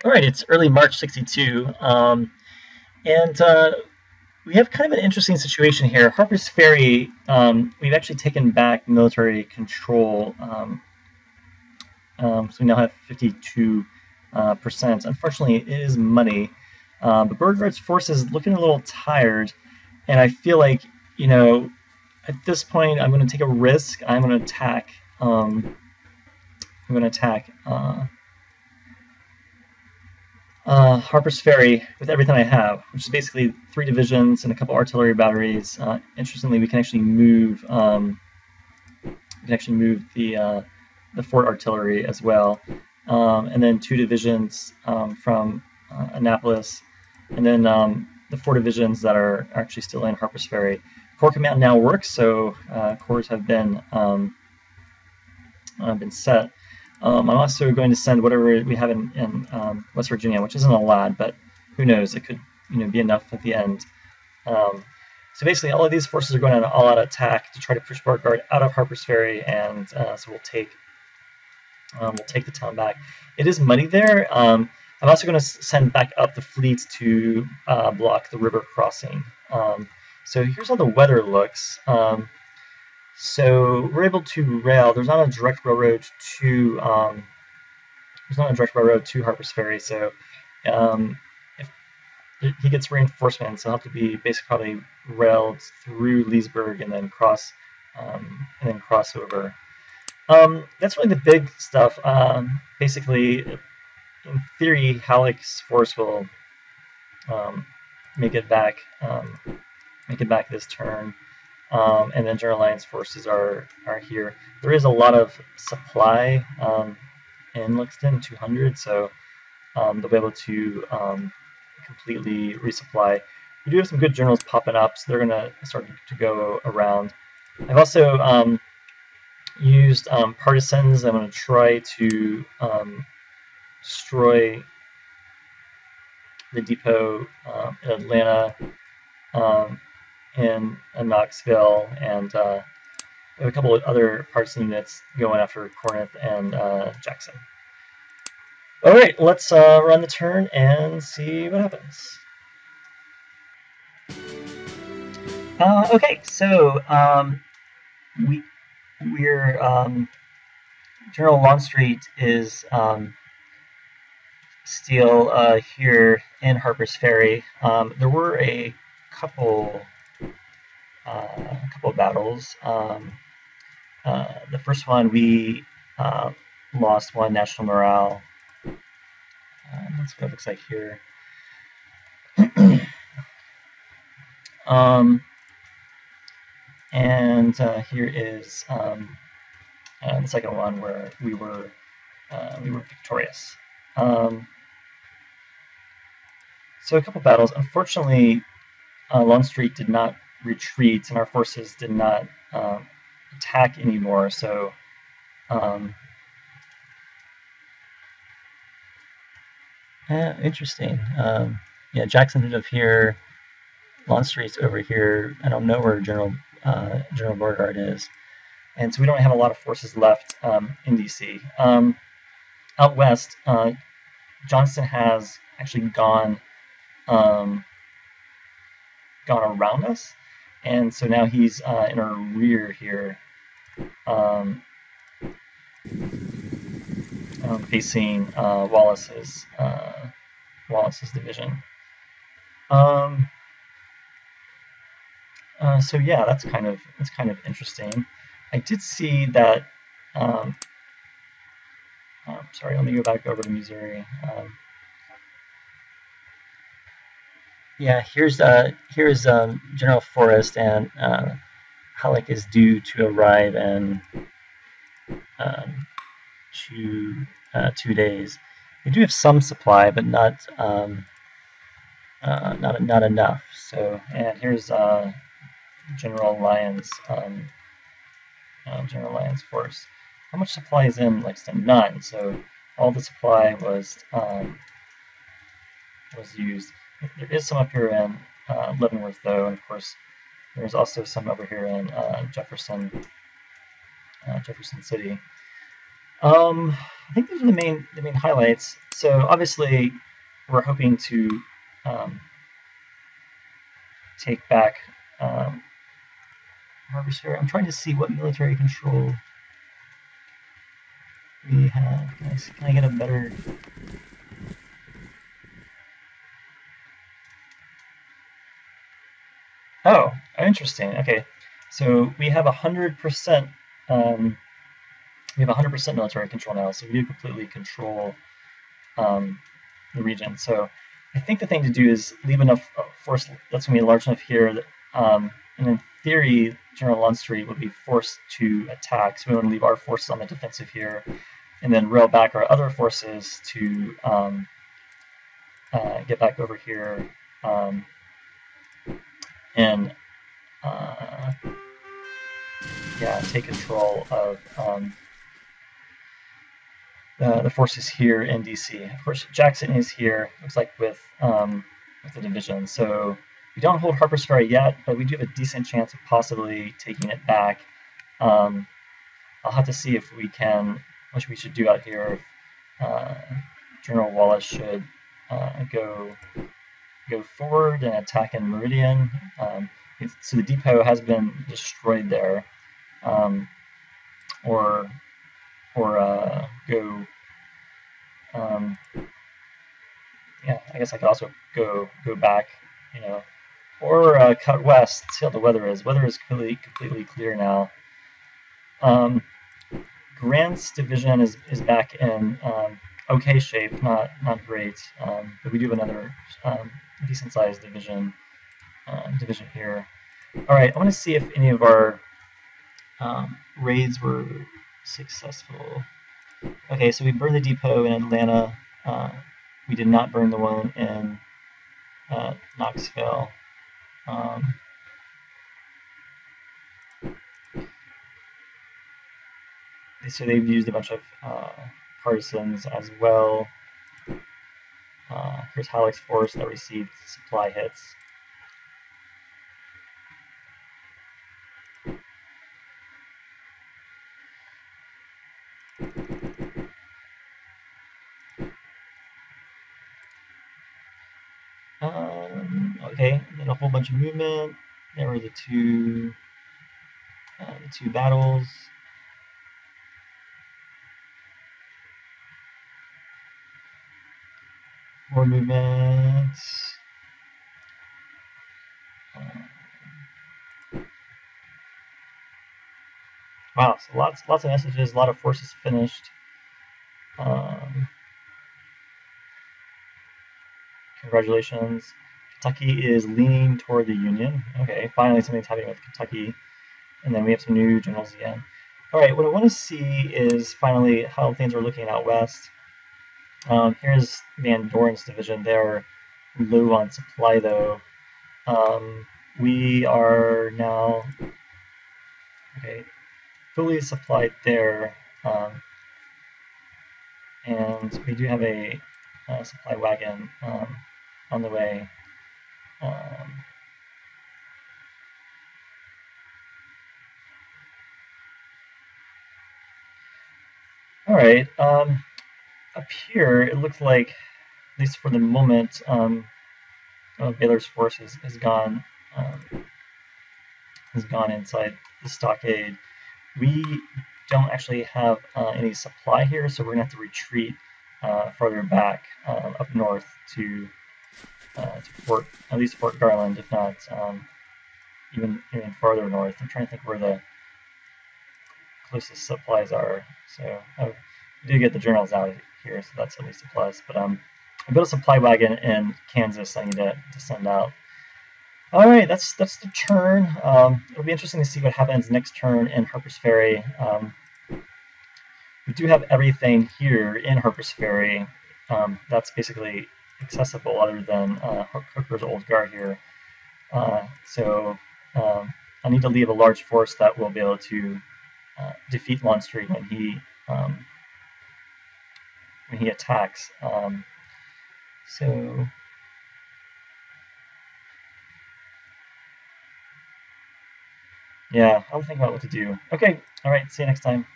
All right, it's early March '62, and we have kind of an interesting situation here. Harpers Ferry, we've actually taken back military control, so we now have 52%. Unfortunately, it is money, but Beauregard's force is looking a little tired, and I feel like, you know, at this point, I'm going to take a risk. I'm going to attack. I'm going to attack. Harper's Ferry with everything I have, which is basically 3 divisions and a couple artillery batteries. Interestingly, we can actually move the fort artillery as well, and then 2 divisions from Annapolis, and then the 4 divisions that are actually still in Harper's Ferry. Corps command now works, so corps have been set. I'm also going to send whatever we have in West Virginia, which isn't a lot, but who knows? It could be enough at the end. So basically, all of these forces are going on an all-out attack to try to push Beauregard out of Harper's Ferry, and so we'll take the town back. It is muddy there. I'm also going to send back up the fleet to block the river crossing. So here's how the weather looks. So we're able to rail. There's not a direct railroad to Harper's Ferry. So if he gets reinforcements, he'll have to be basically probably railed through Leesburg and then cross over. That's really the big stuff. Basically, in theory, Halleck's force will make it back this turn. And then General Lyon's forces are here. There is a lot of supply in Lexington, 200, so they'll be able to completely resupply. We do have some good generals popping up, so they're going to start to go around. I've also used partisans. I'm going to try to destroy the depot in Atlanta, in Knoxville, and a couple of other partisan units going after Corinth and Jackson. All right, let's run the turn and see what happens. Okay, so we're General Longstreet is still here in Harper's Ferry. There were a couple of battles. The first one, we lost one national morale. That's what it looks like here. And here is the second one where we were victorious. So a couple battles. Unfortunately, Longstreet did not retreat, and our forces did not attack anymore. So interesting. Yeah, Jackson ended up here. Longstreet's over here. I don't know where General Beauregard is, and so we don't have a lot of forces left in DC. Out west, Johnston has actually gone around us, and so now he's in our rear here, facing Wallace's division. So yeah, that's kind of interesting. I did see that. Sorry, let me go back over to Missouri. Yeah, here's General Forrest, and Halleck is due to arrive in 2 days. They do have some supply, but not enough. So, and here's General Lyon's force. How much supply is in Lexington? None. So all the supply was used. There is some up here in Leavenworth, though, and of course there's also some over here in Jefferson City. I think those are the main highlights. So obviously, we're hoping to take back Harpers Ferry. I'm trying to see what military control we have. Can I get a better? Oh, interesting. Okay, so we have 100%. We have 100% military control now, so we do completely control the region. So I think the thing to do is leave enough force that's going to be large enough here that, and in theory, General Longstreet would be forced to attack. So we want to leave our forces on the defensive here, and then rail back our other forces to get back over here and yeah, take control of the forces here in DC. Of course, Jackson is here. Looks like with the division. So we don't hold Harpers Ferry yet, but we do have a decent chance of possibly taking it back. I'll have to see if we can, what we should do out here. General Wallace should go forward and attack in Meridian. So the depot has been destroyed there, or go. Yeah, I guess I could also go back, you know, or cut west. See how the weather is. Weather is completely clear now. Grant's division is back in okay shape, not great, but we do have another decent sized division here. All right, I want to see if any of our raids were successful. Okay, so we burned the depot in Atlanta. We did not burn the one in Knoxville. So they've used a bunch of partisans as well. Here's Halleck's force that received supply hits. Okay, then a whole bunch of movement. There were the two battles. More movement. Wow, so lots of messages, a lot of forces finished. Congratulations. Kentucky is leaning toward the Union. Okay, finally something's happening with Kentucky. And then we have some new generals again. All right, what I want to see is finally how things are looking out west. Here's Van Doren's division. They're low on supply, though. We are now fully supplied there, and we do have a supply wagon on the way. All right. Up here, it looks like, at least for the moment, Baylor's force has gone inside the stockade. We don't actually have any supply here, so we're gonna have to retreat farther back up north to Fort, at least Fort Garland, if not even farther north. I'm trying to think where the closest supplies are. So we do get the journals out here, so that's at least a plus. But I built a supply wagon in Kansas I need to send out. All right, that's the turn. It'll be interesting to see what happens next turn in Harpers Ferry. We do have everything here in Harpers Ferry that's basically accessible other than Hooker's Old Guard here. So I need to leave a large force that will be able to defeat Longstreet when he attacks. So yeah, I'll think about what to do. Okay, all right, see you next time.